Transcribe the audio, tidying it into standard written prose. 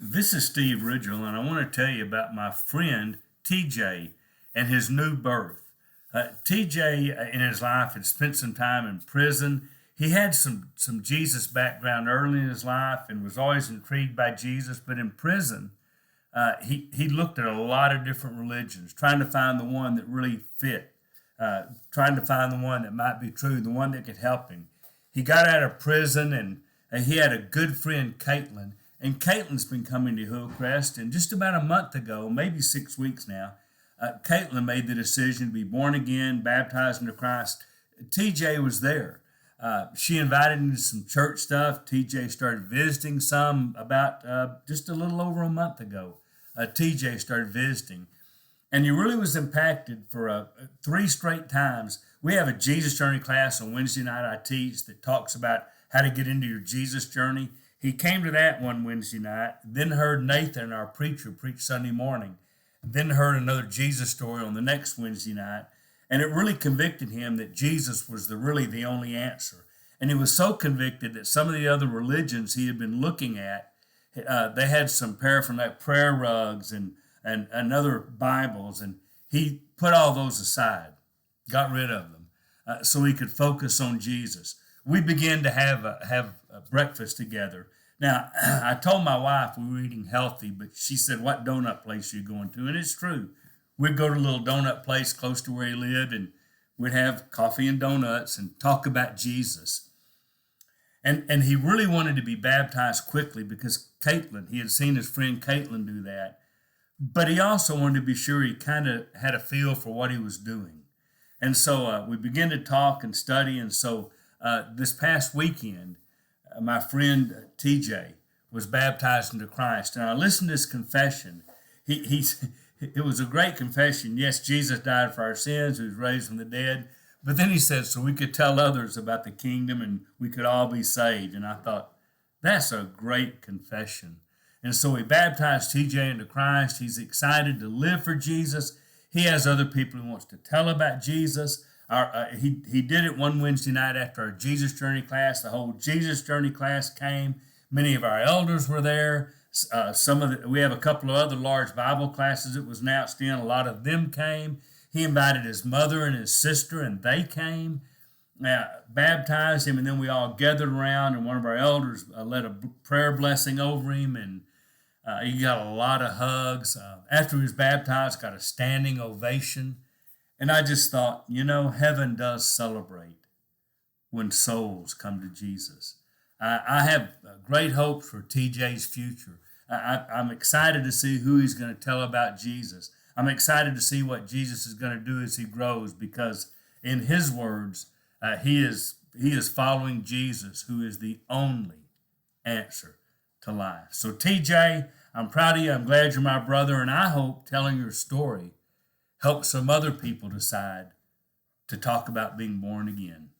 This is Steve Ridgel, and I want to tell you about my friend TJ and his new birth. TJ, in his life, had spent some time in prison. He had some Jesus background early in his life and was always intrigued by Jesus, but in prison, he looked at a lot of different religions, trying to find the one that really fit, trying to find the one that might be true, the one that could help him. He got out of prison and he had a good friend, Caitlyn, and Caitlyn's been coming to Hillcrest. And just about a month ago, maybe 6 weeks now, Caitlyn made the decision to be born again, baptized into Christ. TJ was there. She invited him to some church stuff. TJ started visiting some about just a little over a month ago. TJ started visiting. And he really was impacted for 3 straight times. We have a Jesus Journey class on Wednesday night I teach that talks about how to get into your Jesus journey. He came to that one Wednesday night, then heard Nathan, our preacher, preach Sunday morning, then heard another Jesus story on the next Wednesday night, and it really convicted him that Jesus was really the only answer. And he was so convicted that some of the other religions he had been looking at, they had some paraphernalia, like prayer rugs and other Bibles, and he put all those aside, got rid of them, so he could focus on Jesus. We began to have a breakfast together. Now, I told my wife we were eating healthy, but she said, "What donut place are you going to?" And it's true. We'd go to a little donut place close to where he lived, and we'd have coffee and donuts and talk about Jesus. And he really wanted to be baptized quickly because Caitlyn, he had seen his friend Caitlyn do that. But he also wanted to be sure he kind of had a feel for what he was doing. And so we began to talk and study. And so this past weekend, my friend TJ was baptized into Christ. And I listened to his confession. It was a great confession. Yes, Jesus died for our sins. He was raised from the dead. But then he said, so we could tell others about the kingdom and we could all be saved. And I thought, that's a great confession. And so we baptized TJ into Christ. He's excited to live for Jesus. He has other people he wants to tell about Jesus. He did it one Wednesday night after our Jesus Journey class. The whole Jesus Journey class came. Many of our elders were there. We have a couple of other large Bible classes it was announced in. A lot of them came. He invited his mother and his sister, and they came. Baptized him, and then we all gathered around, and one of our elders led a prayer blessing over him, and he got a lot of hugs. After he was baptized, got a standing ovation. And I just thought, heaven does celebrate when souls come to Jesus. I have great hopes for TJ's future. I'm excited to see who he's going to tell about Jesus. I'm excited to see what Jesus is going to do as he grows, because in his words, he is following Jesus, who is the only answer to life. So TJ, I'm proud of you. I'm glad you're my brother, and I hope telling your story helps some other people decide to talk about being born again.